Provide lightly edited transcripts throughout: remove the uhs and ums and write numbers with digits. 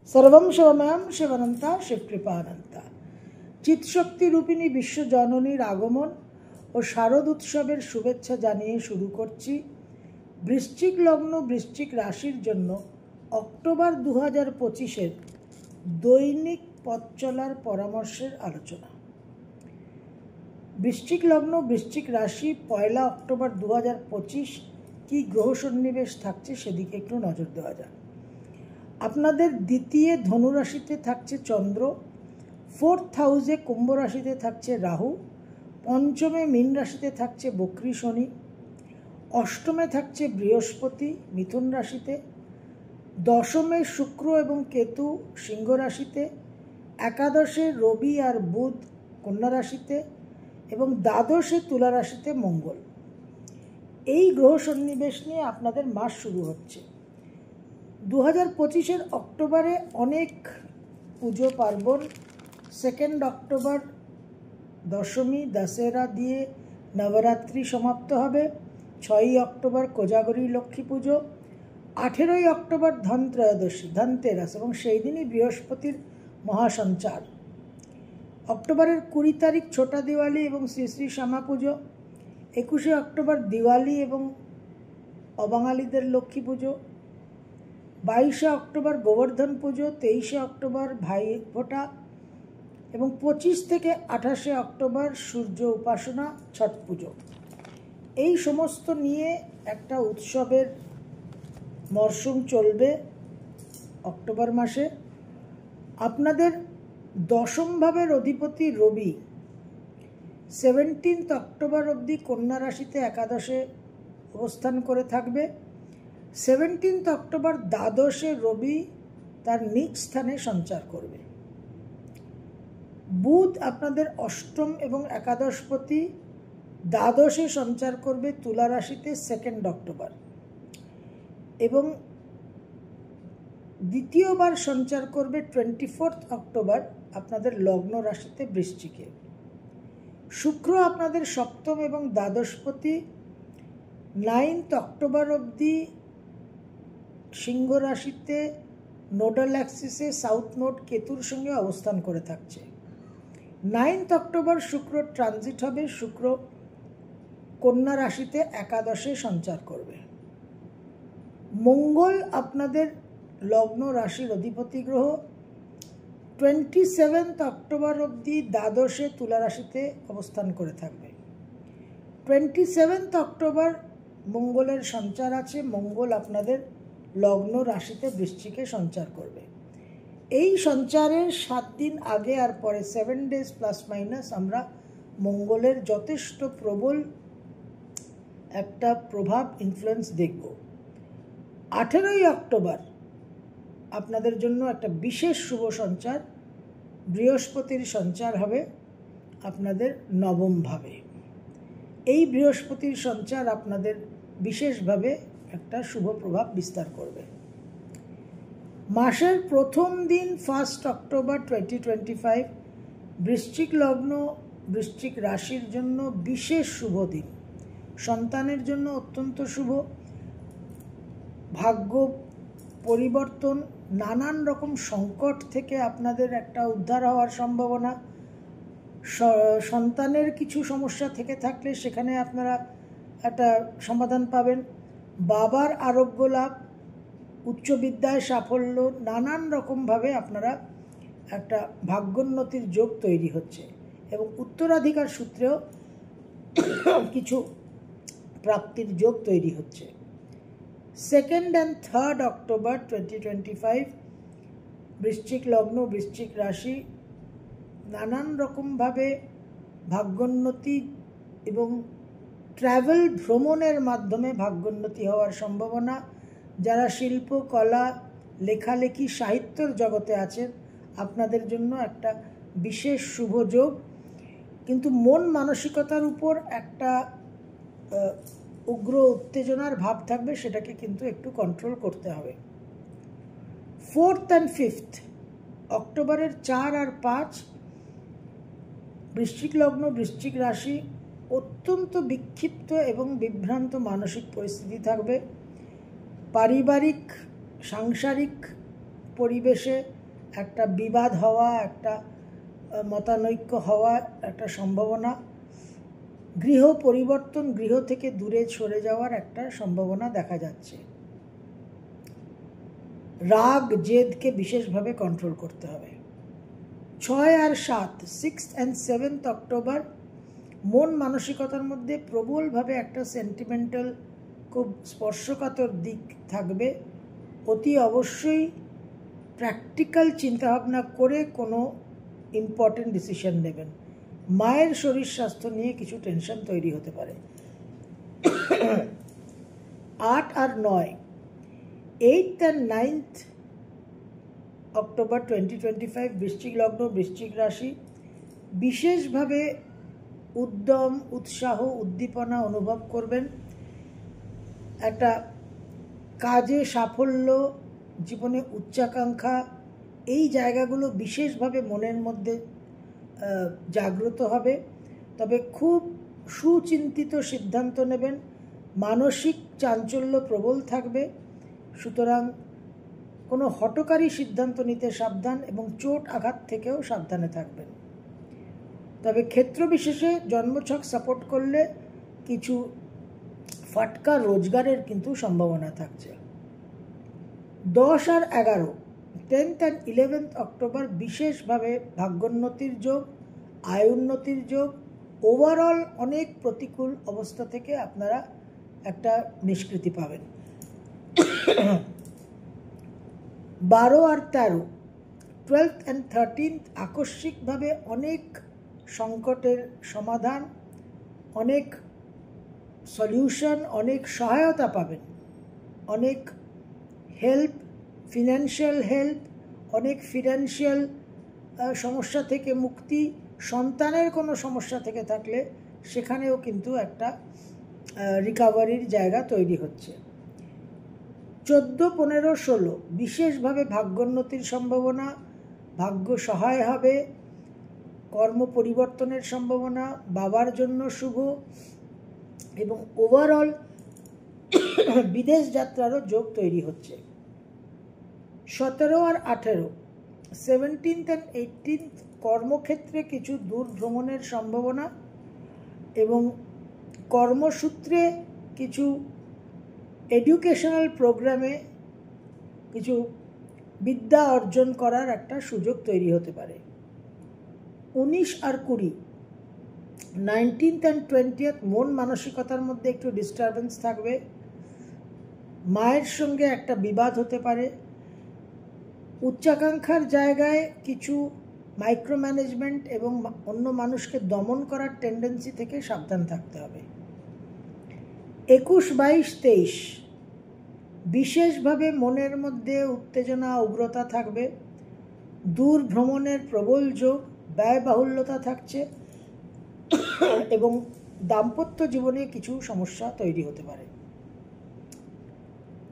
सर्वं शिवमयं शिवनंता शिवकृपानंता। চিৎশক্তি রূপিণী বিশ্বজননীর আগমন ও শারদ উৎসবের শুভেচ্ছা জানিয়ে শুরু করছি বৃশ্চিক লগ্ন বৃশ্চিক রাশির জন্য অক্টোবর 2025-এর দৈনিক পথ চলার পরামর্শের আলোচনা। বৃশ্চিক লগ্ন বৃশ্চিক রাশি 1 অক্টোবর 2025 কি গ্রহ সন্নিবেশ থাকছে সেদিকে একটু নজর দেওয়া যাক। আপনাদের দ্বিতীয় ধনু রাশিতে থাকছে চন্দ্র, 4th হাউসে কুম্ভ রাশিতে থাকছে রাহু, পঞ্চমে মীন রাশিতে থাকছে বক্রী শনি, অষ্টমে থাকছে বৃহস্পতি মিথুন রাশিতে, দশমে শুক্র এবং কেতু সিংহ রাশিতে, একাদশে রবি আর বুধ কন্যা রাশিতে এবং দ্বাদশে তুলা রাশিতে মঙ্গল। এই গ্রহ সন্নিবেশ নিয়ে আপনাদের মাস শুরু হচ্ছে। 2025-এর অক্টোবরে অনেক পুজো পার্বণ। 2 অক্টোবর দশমী দশেরা দিয়ে নবরাত্রি সমাপ্ত হবে। 6 অক্টোবর কোজাগরী লক্ষ্মী পুজো, 18 অক্টোবর ধনত্রয়োদশী ধনতেরাস এবং সেই দিনই বৃহস্পতির মহাসঞ্চার। অক্টোবরের 20 তারিখ ছোটা দিওয়ালি এবং শ্রী শ্রী শ্যামা পুজো, 21 অক্টোবর দিওয়ালি এবং অবাঙালিদের লক্ষ্মী পুজো, 22 অক্টোবর গোবর্ধন পুজো, 23 অক্টোবর ভাইফোঁটা এবং 25 থেকে 28 অক্টোবর সূর্য উপাসনা ছট পুজো। এই সমস্ত নিয়ে একটা উৎসবের মরশুম চলবে অক্টোবর মাসে। আপনাদের দশম ভাবের অধিপতি রবি 17 অক্টোবর অবধি কন্যা রাশিতে একাদশে অবস্থান করে থাকবে। 17 অক্টোবর দ্বাদশে রবি তার নিজ স্থানে সঞ্চার করবে। বুধ আপনাদের অষ্টম এবং একাদশপতি দ্বাদশে সঞ্চার করবে তুলা রাশিতে 2 অক্টোবর এবং দ্বিতীয়বার সঞ্চার করবে 24 অক্টোবর আপনাদের লগ্ন রাশিতে বৃশ্চিকে। শুক্র আপনাদের সপ্তম এবং দ্বাদশপতি 9 অক্টোবর অবধি সিংহ রাশিতে নোডাল অ্যাক্সিসে সাউথ নোড কেতুর সঙ্গে অবস্থান করে থাকছে। 9 অক্টোবর শুক্র ট্রানজিট হবে, শুক্র কন্যা রাশিতে একাদশে সঞ্চার করবে। মঙ্গল আপনাদের লগ্ন রাশির অধিপতি গ্রহ 27 অক্টোবর অবধি দ্বাদশে তুলা রাশিতে অবস্থান করে থাকবে। 27 অক্টোবর মঙ্গলের সঞ্চার আছে, মঙ্গল আপনাদের লগ্ন রাশিতে বৃশ্চিকে সঞ্চার করবে। এই সঞ্চারের 7 দিন আগে আর পরে 7 ডেজ প্লাস মাইনাস আমরা মঙ্গলের যথেষ্ট প্রবল একটা প্রভাব ইনফ্লুয়েন্স দেখব। 18 অক্টোবর আপনাদের জন্য একটা বিশেষ শুভ সঞ্চার, বৃহস্পতির সঞ্চার হবে আপনাদের নবম ভাবে। এই বৃহস্পতির সঞ্চার আপনাদের বিশেষভাবে একটা শুভ প্রভাব বিস্তার করবে। মাসের প্রথম দিন 1 অক্টোবর 2025 বৃশ্চিক লগ্ন বৃশ্চিক রাশির জন্য বিশেষ শুভ দিন। সন্তানের জন্য অত্যন্ত শুভ, ভাগ্য পরিবর্তন, নানান রকম সংকট থেকে আপনাদের একটা উদ্ধার হওয়ার সম্ভাবনা, সন্তানের কিছু সমস্যা থেকে থাকলে সেখানে আপনারা একটা সমাধান পাবেন, বাবার আরোগ্য লাভ, উচ্চ বিদ্যায় সাফল্য, নানান রকমভাবে আপনারা একটা ভাগ্যোন্নতির যোগ তৈরি হচ্ছে এবং উত্তরাধিকার সূত্রেও কিছু প্রাপ্তির যোগ তৈরি হচ্ছে। 2 and 3 অক্টোবর 2025 বৃশ্চিক লগ্ন বৃশ্চিক রাশি নানান রকমভাবে ভাগ্যোন্নতি এবং ট্রাভেল ভ্রমণের মাধ্যমে ভাগ্যোন্নতি হওয়ার সম্ভাবনা। যারা শিল্প কলা লেখালেখি সাহিত্যর জগতে আছেন আপনাদের জন্য একটা বিশেষ শুভ যোগ, কিন্তু মন মানসিকতার উপর একটা উগ্র উত্তেজনার ভাব থাকবে, সেটাকে কিন্তু একটু কন্ট্রোল করতে হবে। 4th and 5th অক্টোবরের 4 আর 5 বৃশ্চিক লগ্ন বৃশ্চিক রাশি অত্যন্ত বিক্ষিপ্ত এবং বিভ্রান্ত মানসিক পরিস্থিতি থাকবে। পারিবারিক সাংসারিক পরিবেশে একটা বিবাদ হওয়া, একটা মতানৈক্য হওয়া একটা সম্ভাবনা, গৃহ পরিবর্তন, গৃহ থেকে দূরে সরে যাওয়ার একটা সম্ভাবনা দেখা যাচ্ছে। রাগ জেদকে বিশেষভাবে কন্ট্রোল করতে হবে। 6 আর 7 6th and 7th অক্টোবর মন মানসিকতার মধ্যে প্রবলভাবে একটা সেন্টিমেন্টাল, খুব স্পর্শকাতর দিক থাকবে। অতি অবশ্যই প্র্যাকটিক্যাল চিন্তাভাবনা করে কোনো ইম্পর্টেন্ট ডিসিশন নেবেন। মায়ের শরীর স্বাস্থ্য নিয়ে কিছু টেনশন তৈরি হতে পারে। 8 আর 9 8th and 9th অক্টোবর 2025 বৃশ্চিক লগ্ন, বৃশ্চিক রাশি, বিশেষভাবে উদ্যম, উৎসাহ, উদ্দীপনা অনুভব করবেন। একটা কাজে সাফল্য, জীবনে উচ্চাকাঙ্ক্ষা, এই জায়গাগুলো বিশেষভাবে মনের মধ্যে জাগ্রত হবে। তবে খুব সুচিন্তিত সিদ্ধান্ত নেবেন। মানসিক চাঞ্চল্য প্রবল থাকবে, সুতরাং কোনো হঠকারী সিদ্ধান্ত নিতে সাবধান এবং চোট আঘাত থেকেও সাবধানে থাকবেন। তবে ক্ষেত্র বিশেষে জন্মছক সাপোর্ট করলে কিছু ফাটকা রোজগারের কিন্তু সম্ভাবনা থাকছে। 10 আর 11 10th and 11th অক্টোবর বিশেষভাবে ভাগ্যোন্নতির যোগ, আয় উন্নতির যোগ। ওভারঅল অনেক প্রতিকূল অবস্থা থেকে আপনারা একটা নিষ্কৃতি পাবেন। 12 আর 13 12th and 13th আকস্মিকভাবে অনেক সংকটের সমাধান, অনেক সলিউশন, অনেক সহায়তা পাবেন, অনেক হেল্প, ফিনান্সিয়াল হেল্প, অনেক ফিনান্সিয়াল সমস্যা থেকে মুক্তি। সন্তানের কোনো সমস্যা থেকে থাকলে সেখানেও কিন্তু একটা রিকভারির জায়গা তৈরি হচ্ছে। 14, 15, 16 বিশেষভাবে ভাগ্যোন্নতির সম্ভাবনা, ভাগ্য সহায় হবে, কর্ম পরিবর্তনের সম্ভাবনা, বাবার জন্য শুভ এবং ওভারঅল বিদেশ যাত্রারও যোগ তৈরি হচ্ছে। 17 আর 18 17th and 18th কর্মক্ষেত্রে কিছু দূর ভ্রমণের সম্ভাবনা এবং কর্মসূত্রে কিছু এডুকেশনাল প্রোগ্রামে কিছু বিদ্যা অর্জন করার একটা সুযোগ তৈরি হতে পারে। 19 আর 20 19th and 20th মন মানসিকতার মধ্যে একটু ডিস্টারবেন্স থাকবে, মায়ের সঙ্গে একটা বিবাদ হতে পারে, উচ্চাকাঙ্ক্ষার জায়গায় কিছু মাইক্রো ম্যানেজমেন্ট এবং অন্য মানুষকে দমন করার টেন্ডেন্সি থেকে সাবধান থাকতে হবে। 21, 22, 23 বিশেষভাবে মনের মধ্যে উত্তেজনা, উগ্রতা থাকবে, দূর ভ্রমণের প্রবল যোগ, ব্যয়বাহুল্যতা থাকছে এবং দাম্পত্য জীবনে কিছু সমস্যা তৈরি হতে পারে।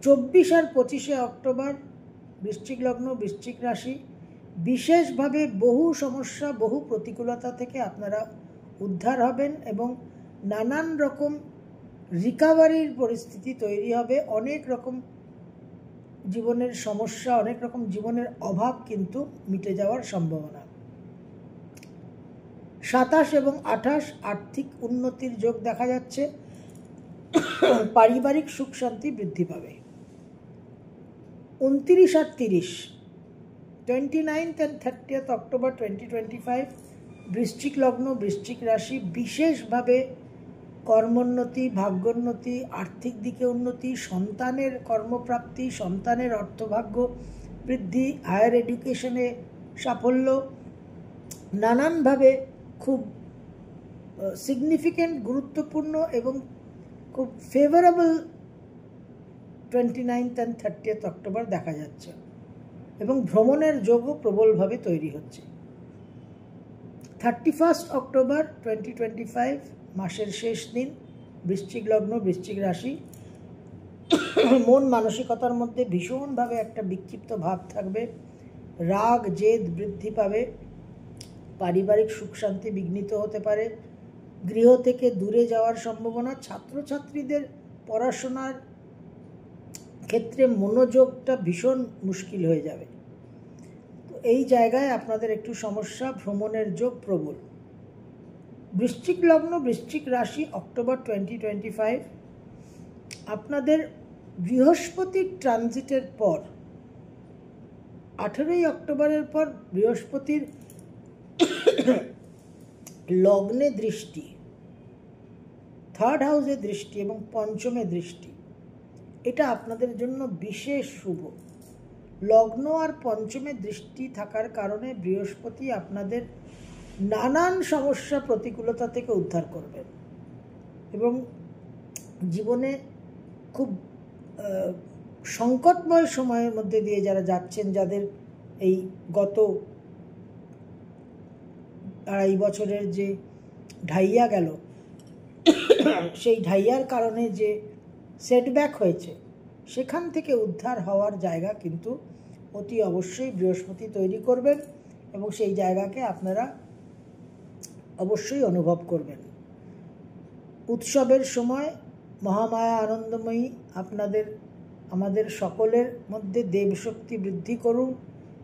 24 আর 25 অক্টোবর বৃশ্চিক লগ্ন, বৃশ্চিক রাশি, বিশেষভাবে বহু সমস্যা, বহু প্রতিকূলতা থেকে আপনারা উদ্ধার হবেন এবং নানান রকম রিকভারির পরিস্থিতি তৈরি হবে। অনেক রকম জীবনের সমস্যা, অনেক রকম জীবনের অভাব কিন্তু মিটে যাওয়ার সম্ভাবনা। 27 এবং 28 আর্থিক উন্নতির যোগ দেখা যাচ্ছে, পারিবারিক সুখ শান্তি বৃদ্ধি পাবে। 29 আর 30 29th and 30th অক্টোবর 2025 বৃশ্চিক লগ্ন, বৃশ্চিক রাশি, বিশেষভাবে কর্মোন্নতি, ভাগ্যোন্নতি, আর্থিক দিকে উন্নতি, সন্তানের কর্মপ্রাপ্তি, সন্তানের অর্থভাগ্য বৃদ্ধি, হায়ার এডুকেশনে সাফল্য, নানানভাবে খুব সিগনিফিক্যান্ট, গুরুত্বপূর্ণ এবং খুব favourable 29th and 30th October দেখা যাচ্ছে এবং ভ্রমণের যোগও প্রবলভাবে তৈরি হচ্ছে। 31 অক্টোবর 2025 মাসের শেষ দিন, বৃশ্চিক লগ্ন, বৃশ্চিক রাশি, মন মানসিকতার মধ্যে ভীষণভাবে একটা বিক্ষিপ্ত ভাব থাকবে, রাগ জেদ বৃদ্ধি পাবে, পারিবারিক সুখ শান্তি বিঘ্নিত হতে পারে, গৃহ থেকে দূরে যাওয়ার সম্ভাবনা, ছাত্রছাত্রীদের পড়াশোনার ক্ষেত্রে মনোযোগটা ভীষণ মুশকিল হয়ে যাবে। এই জায়গায় আপনাদের একটু সমস্যা, ভ্রমণের যোগ প্রবল। বৃশ্চিক লগ্ন, বৃশ্চিক রাশি, অক্টোবর 2025 আপনাদের বৃহস্পতির ট্রানজিটের পর 18ই অক্টোবরের পর বৃহস্পতির লগ্নে দৃষ্টি, থার্ড হাউসে দৃষ্টি এবং পঞ্চমে দৃষ্টি, এটা আপনাদের জন্য বিশেষ শুভ। লগ্ন আর পঞ্চমে দৃষ্টি থাকার কারণে বৃহস্পতি আপনাদের নানান সমস্যা, প্রতিকূলতা থেকে উদ্ধার করবেন এবং জীবনে খুব সংকটময় সময়ের মধ্যে দিয়ে যারা যাচ্ছেন, যাদের এই গত 2.5 বছরের যে ঢাইয়া গেল, সেই ঢাইয়ার কারণে যে সেটব্যাক হয়েছে, সেখান থেকে উদ্ধার হওয়ার জায়গা কিন্তু অতি অবশ্যই বৃহস্পতি তৈরি করবেন এবং সেই জায়গাকে আপনারা অবশ্যই অনুভব করবেন। উৎসবের সময় মহামায়া আনন্দময়ী আমাদের সকলের মধ্যে দেবশক্তি বৃদ্ধি করুন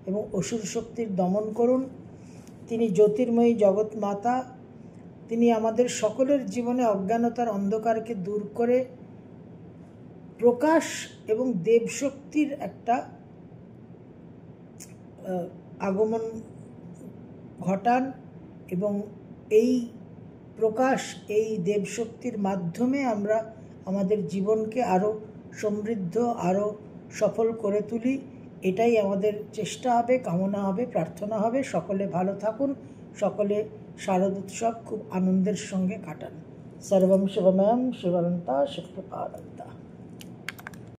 এবং অসুর শক্তির দমন করুন। তিনি জ্যোতির্ময়ী জগৎ মাতা, তিনি আমাদের সকলের জীবনে অজ্ঞানতার অন্ধকারকে দূর করে প্রকাশ এবং দেবশক্তির একটা আগমন ঘটান এবং এই প্রকাশ, এই দেবশক্তির মাধ্যমে আমরা আমাদের জীবনকে আরও সমৃদ্ধ, আরও সফল করে তুলি। এটাই আমাদের চেষ্টা হবে, কামনা হবে, প্রার্থনা হবে। সকলে ভালো থাকুন, সকলে শারদ উৎসব খুব আনন্দের সঙ্গে কাটান। সর্বম শিবময়ম শিবন্ত শিবপ্রপাদম।